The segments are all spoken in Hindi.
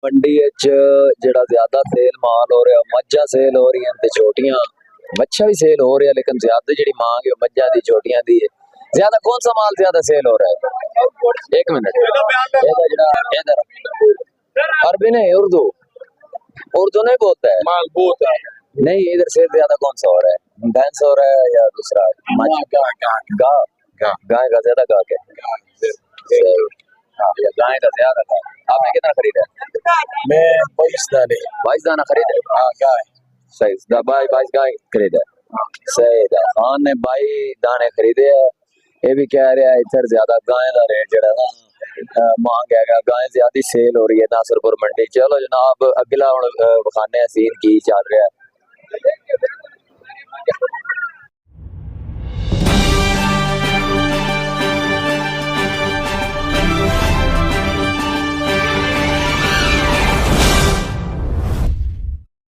मंडी जड़ा ज्यादा सेल माल हो रहा मज्जा सेल हो रही हैं छोटियां बच्चा भी सेल हो रहा लेकिन ज्यादा जी मांग है मज्जा दी छोटियां दी है ज्यादा कौन सा माल ज्यादा सेल हो रहा है। एक मिनट अरबी नहीं उर्दू उर्दू नहीं बोलता है माल बहुत है। नहीं इधर से ज्यादा कौन सा हो रहा है भैंस हो रहा है या दूसरा गाय का ज्यादा गा के गाय का ज्यादा था। आपने कितना खरीदा? मैं 22 दाने 22 दाना खरीदे। हाँ गाय सही 22 गाय खरीदे। सही था खान ने 22 दाने खरीदे है। ये भी कह रहा है इधर ज्यादा गाय का रेट जड़ा ना महंगा है गाय ज्यादा सेल हो रही है नासरपुर मंडी। चलो जनाब अगला बखाने सीन की चल रहा है।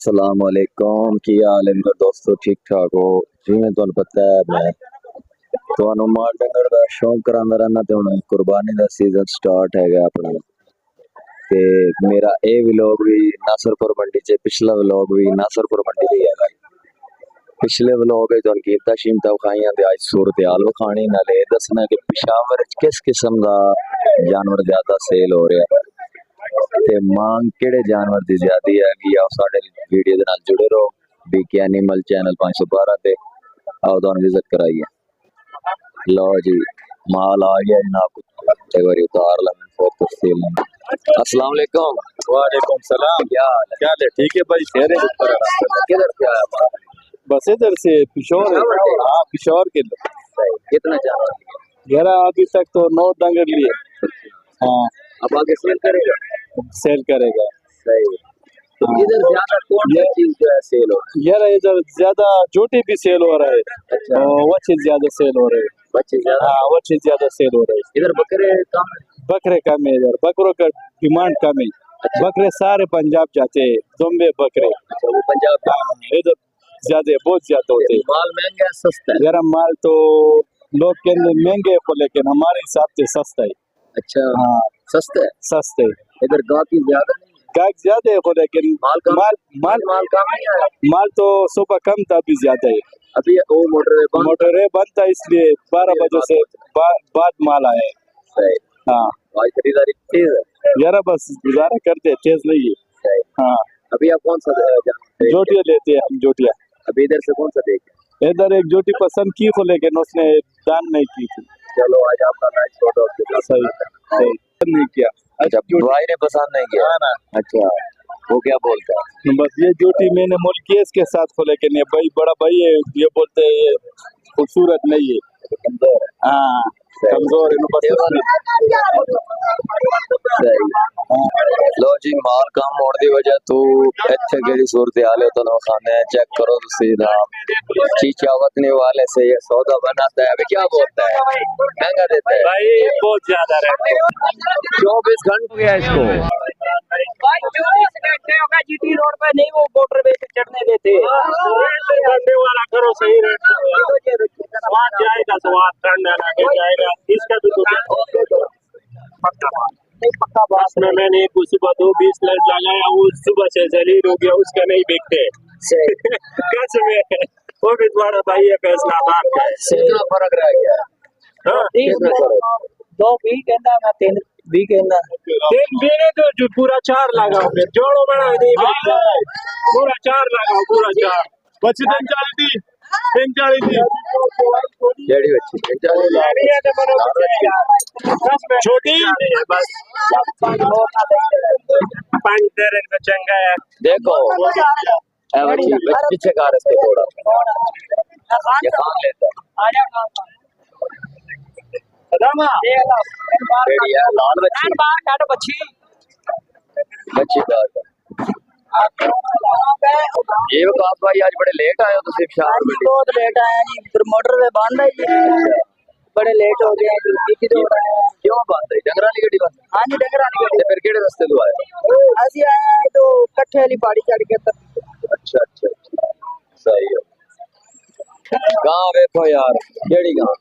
अस्सलाम वालेकुम की हाल है मेरे दोस्तों ठीक ठाक हो जिवें तुहानू पता है मैं तुहानू माल डंगर दा शौक करांदा रहना ते हुण कुर्बानी दा सीजन स्टार्ट हैगा अपना ते मेरा ए व्लॉग भी नासरपुर मंडी च पिछला व्लॉग भी नासरपुर मंडी दा ही हैगा। पिछले व्लॉग तुहानू कीमतां शीमतां विखाइयां ते अज सूरत हाल विखानी नाले दसना कि पेशावर च किस किस्म दा जानवर ज्यादा सेल हो रहा है ते मांग केड़े जानवर दी ज्यादा हैगी आओ साडे वीडियो दे नाल जुड़े रहो। बीके एनिमल चैनल 512 ते आओ तुहानू विजिट कराइए। लो जी माल आ गया जनाब एक बार उतार ला तफसील। अस्सलाम वालेकुम। वालेकुम सलाम। क्या हाल क्या है? ठीक है भाई शेर है। किधर से आया माल? बस इधर से पिशोर है। हाँ पिशोर के कितना जानवर यार अभी तक तो 9 डंगर लिए। हाँ अब आगे सेल करेगा सेल करेगा। सही। तो इधर ज्यादा कौन सी चीज जो है सेल हो रही यार इधर ज्यादा जोटी भी सेल हो रहा है। अच्छा। वच्छे ज्यादा सेल हो रहे हैं। बच्चे ज्यादा? हाँ वच्छे ज्यादा सेल हो रहे हैं। इधर बकरे कम है? बकरे कम है इधर बकरों का डिमांड कम है। अच्छा। बकरे सारे पंजाब जाते हैं दुम्बे बकरे। अच्छा वो पंजाब का इधर ज्यादा बहुत ज्यादा होते हैं। माल महंगा है सस्ता है? यार माल तो लोग कहते महंगे है लेकिन हमारे हिसाब से सस्ता है। अच्छा हाँ सस्ता है सस्ते है। इधर गाहकी ज्यादा नहीं है? गाहक ज्यादा है लेकिन माल कम माल कम नहीं है। माल तो सुबह कम था अभी ज्यादा है। अभी वो मोटरवे बंद था इसलिए 12 बजे से बाद माल आया है। सही। हाँ आज खरीदारी तेज है यार बस गुजारा करते तेज नहीं है। सही। हाँ अभी आप कौन सा जोटिया लेते हैं हम जोटिया। अभी इधर से कौन सा देखे? इधर एक जोटी पसंद की को लेकिन उसने दान नहीं की थी। चलो आज आपका मैच छोड़ो सही सही नहीं किया। अच्छा भाई ने पसंद नहीं किया ना? अच्छा वो क्या बोलता है? बस ये जोटी मैंने मुल्कियत के साथ को लेकिन ये भाई बड़ा भाई है ये बोलते हैं ये खूबसूरत नहीं है कमजोर है। हाँ कमजोर है। लो जी माल कम होने की वजह तो इतने केड़ी सूरत हाल है तो खाने चेक करो सीधा चीचा वतने वाले से ये सौदा बनाता है। अभी क्या बोलता है महंगा देता है भाई बहुत ज्यादा रहता है। 24 घंटे हो गया इसको भाई 24 घंटे होगा जीटी रोड पे नहीं वो मोटरवे पे चढ़ने देते। ठंडे वाला करो सही रहता स्वाद जाएगा स्वाद ठंडा जाएगा इसका भी पक्का बात में मैंने सुबह 2-20 लाइट लगाया वो सुबह से जलील हो गया उसका नहीं बिकते कसम है। वो भी तुम्हारा भाई है फैसला बात का कितना फर्क रह गया? हाँ? कितना फर्क? 2 भी कहना मैं 3 भी कहना 3 मेरे तो जो पूरा 4 लगाओ फिर जोड़ो बना पूरा 4 लगाओ पूरा 4 बच्चे 45 जेडी बच्ची छोटी बस 5 तेरे में चंगा है। देखो पीछे कार इसके थोड़ा ये खान लेता है लाल बच्ची बच्ची ये विकास भाई आज बड़े लेट आए हो तुम शहर में? बहुत लेट आया जी मोटरवे बंद है जी बड़े लेट हो गए क्यों बंद है? डंगर वाली गड्डी बंद? हाँ जी डंगर वाली गड्डी फिर केड़े रस्ते तो आए? ਅਸੀਂ आए तो कट्ठे वाली पहाड़ी चढ़ के अच्छा अच्छा अच्छा सही है। गांव देखो यार केड़ी गांव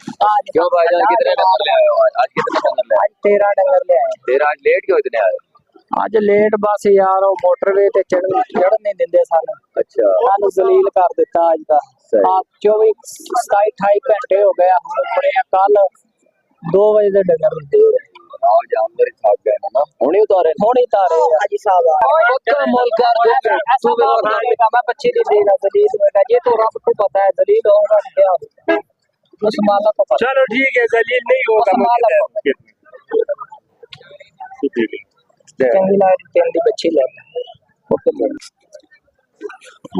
क्यों भाईजान कितने डंगर ले आए हो आज कितने डंगर ले आए? 13 डंगर ले आए। तेरा आज लेट क्यों इतने आए? ਅੱਜ ਲੇਟ ਬਸ ਯਾਰ ਉਹ ਮੋਟਰਵੇ ਤੇ ਚੜ੍ਹਨ ਨਹੀਂ ਦਿੰਦੇ ਸਾਨੂੰ। अच्छा ਸਾਨੂੰ ਜ਼ਲੀਲ ਕਰ ਦਿੱਤਾ ਅੱਜ ਦਾ। ਸਹੀ। ਆ 24 27 28 ਘੰਟੇ ਹੋ ਗਏ ਹੁਣ ਉੱਪਰੇ ਕੱਲ 2 ਵਜੇ ਦੇ ਡੰਗਰ ਦੇ आज जानवर थक गए ना हुणी उतारे ਹੁਣ ही तारे हाजी साहब पक्का मोल कर दे ऐसा बात नहीं का मैं बच्चे नहीं देगा जलील होगा ये तो रब को पता है जलील होगा क्या उस माला को पता चलो ठीक है जलील नहीं होगा चंगी लाइट तीन दी बच्ची ले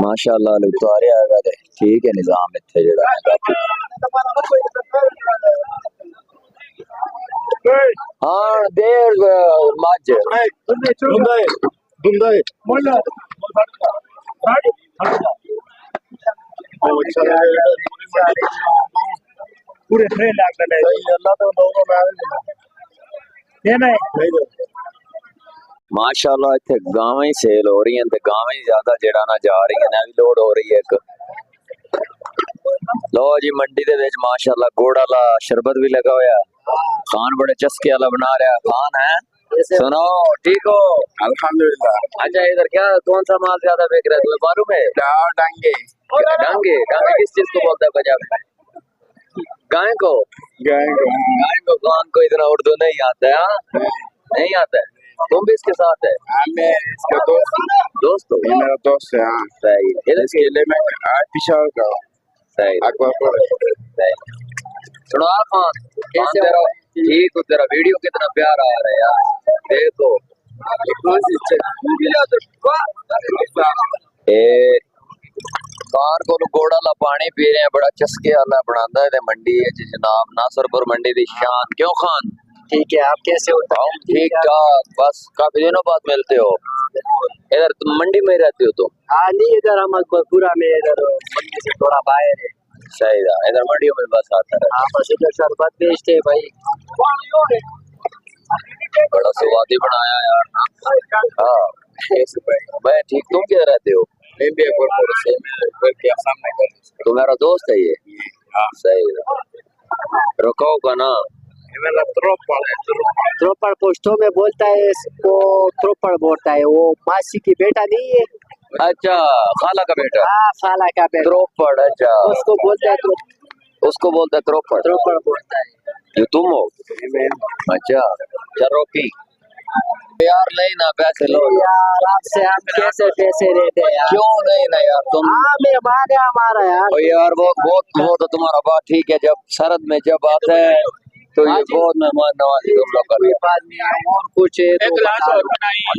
माशाल्लाह लोग उतारे आएगा ते ठीक है निजाम इत्थे जेड़ा हाँ देर मज पूरे 3 लाख का अल्लाह तो लोगों में नहीं माशाल्लाह इत्थे गावां ही सेल हो रही हैं ते गावां ही ज्यादा जेड़ा ना जा रही हैं नवी लोड हो रही है एक लो जी मंडी दे विच माशाल्लाह गुड़ वाला शरबत भी लगा होया खान बड़े चस्के वाला बना रहा खान है सुनो ठीक हो अल्हम्दुलिल्लाह अच्छा इधर क्या कौन सा माल ज्यादा बिक रहा है तुम्हें मालूम है डांगे डांगे डांगे किस चीज को बोलता है पंजाबी में गाय को खान को इतना उर्दू नहीं आता है नहीं आता है तुम भी इसके साथ है मैं इसका दोस्त हो ये मेरा दोस्त है हाँ सही इधर इसके लिए मैं पिशावर का हूँ सही अकबरपुर सही सुनो आप खान कैसे तेरा ठीक हो तेरा वीडियो कितना प्यारा आ रहा है यार देखो खान को गोड़ा ला पानी पी रहे हैं बड़ा चस्के वाला बनाता है मंडी है जनाब नासरपुर मंडी की शान क्यों खान ठीक है आप कैसे हो ठीक ठाक बस काफी दिनों बाद मिलते हो इधर तुम मंडी में ही रहते हो तुम हाँ नहीं इधर हम अकबरपुरा में इधर मंडी से थोड़ा बाहर है सही था इधर मंडियों में बस आता है हाँ बस इधर शरबत बेचते भाई बड़ा स्वादी बनाया यार हाँ मैं ठीक तुम किधर रहते हो मैं भी अकबरपुर से मैं घर के सामने कर तो मेरा दोस्त है ये हाँ सही था रुकाओ का ना ये मेरा त्रोपड़ है त्रोपड़ पोस्टों में बोलता है इसको त्रोपड़ बोलता है वो मासी की बेटा नहीं है अच्छा खाला का बेटा हाँ साला का बेटा त्रोपड़ अच्छा उसको बोलता है उसको बोलता है त्रोपड़ त्रोपड़ बोलता है ये तुम हो अच्छा चलो पी यार नहीं ना पैसे लो यार आपसे हम कैसे पैसे देते हैं यार क्यों नहीं ना यार तुम हाँ मेरे मांगे हमारा यार ओ यार वो तो तुम्हारा बात ठीक है जब सरहद में जब आता है तो ये बहुत मेहमान नवाजी तुम लोग कर बाद में और कुछ है तो बता दो।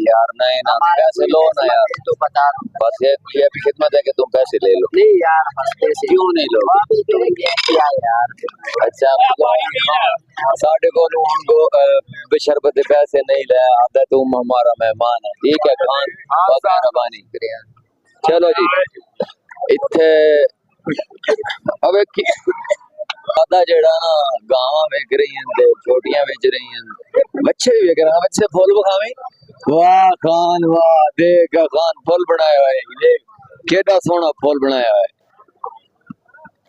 यार नहीं ना पैसे लो ना यार तो बता दो बस ये भी खिदमत है कि तुम पैसे ले लो नहीं यार बस पैसे क्यों नहीं लो अभी देंगे क्या यार अच्छा साढ़े को उनको बशरबत पैसे नहीं ले आता तुम हमारा मेहमान है ठीक है खान मेहरबानी चलो जी इत्थे अब आधा जेड़ा ना गावां विक रही हैं छोटियां बेच रही हैं बच्चे भी विक रहे हैं बच्चे फुल बखावे वाह खान वाह देख खान फुल बनाया हुआ है ये केड़ा सोना फुल बनाया हुआ है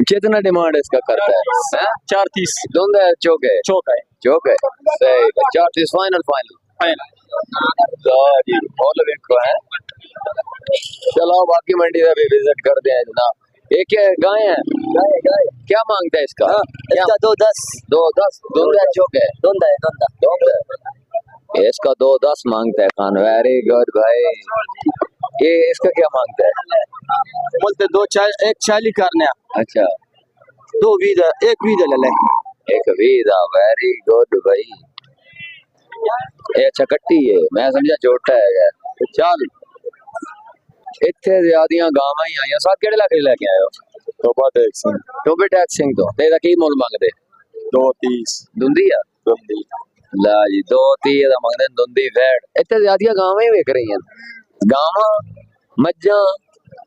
कितना डिमांड इसका करता है 430 दोनों है चौक है सही 430 फाइनल लो जी फुल देखो है चलो बाकी मंडी का भी विजिट करते हैं जनाब एक गाय है क्या मांगता है इसका इसका 210 दोनों चौक है दोंदा है इसका 210 मांगता है खान वेरी गुड भाई ये इसका क्या मांगता है बोलते 140 करने अच्छा 2 वीजा 1 वीजा ले ले एक वीजा वेरी गुड भाई ये अच्छा कट्टी है मैं समझा छोटा है चल इत्थे ज्यादियां गावां ही आईयां साथ केड़े इलाके लेके आए हो टोपा टैक्स टोबे टैक्स सिंह तो तेरा की मुल मंगदे 230 दुंदी आ दुंदी ला जी 230 दा मंगदे दुंदी वेड़ इत्थे ज्यादियां गावां ही विक रही हैं गावां मज्जां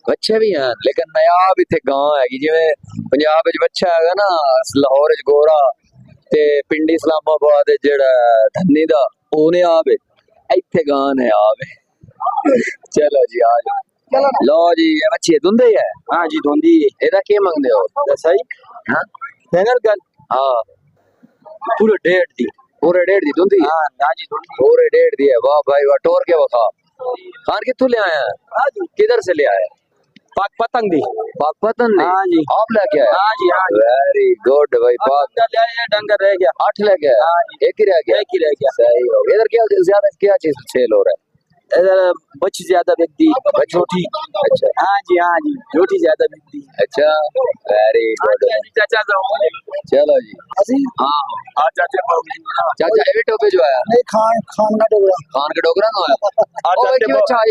बच्चे भी हैं लेकिन नायाब इत्थे गां हैगी जिवें पंजाब विच बच्चा हैगा ना लाहौर विच गोरा ते पिंडी इस्लामाबाद जेड़ा धन्नी दा ओने आवे इत्थे गां ने आवे चलो जी आ जाओ लो जी ये बच्ची धुंधे है हाँ जी धुंदी एदा के मंगदे हो सही हां फिंगर गन हाँ पूरे 1.5 दी पूरे 1.5 दी तुंदी हाँ जी पूरे 1.5 दी है वाह भाई वाह टोर के वखा खान कितों ले आया है किधर से ले आया पाक पतंग दी पाक पतन ने हाँ जी। आप लेके आए हाँ जी हाँ जी वेरी गुड भाई पाक ले आए डंगर रह गया 8 लेके आए हाँ एक ही रह गया एक ही रह गया सही हो गया इधर क्या ज्यादा क्या चीज सेल हो रहा है इधर बच्ची ज्यादा बिकती छोटी अच्छा हाँ जी छोटी ज्यादा बिकती अच्छा वेरी गुड चाचा चलो जी हाँ आज चाचा चाचा एवे टोपे जो आया नहीं खान खान ना डोगरा खान के डोगरा ना आया ओ भाई क्यों अच्छा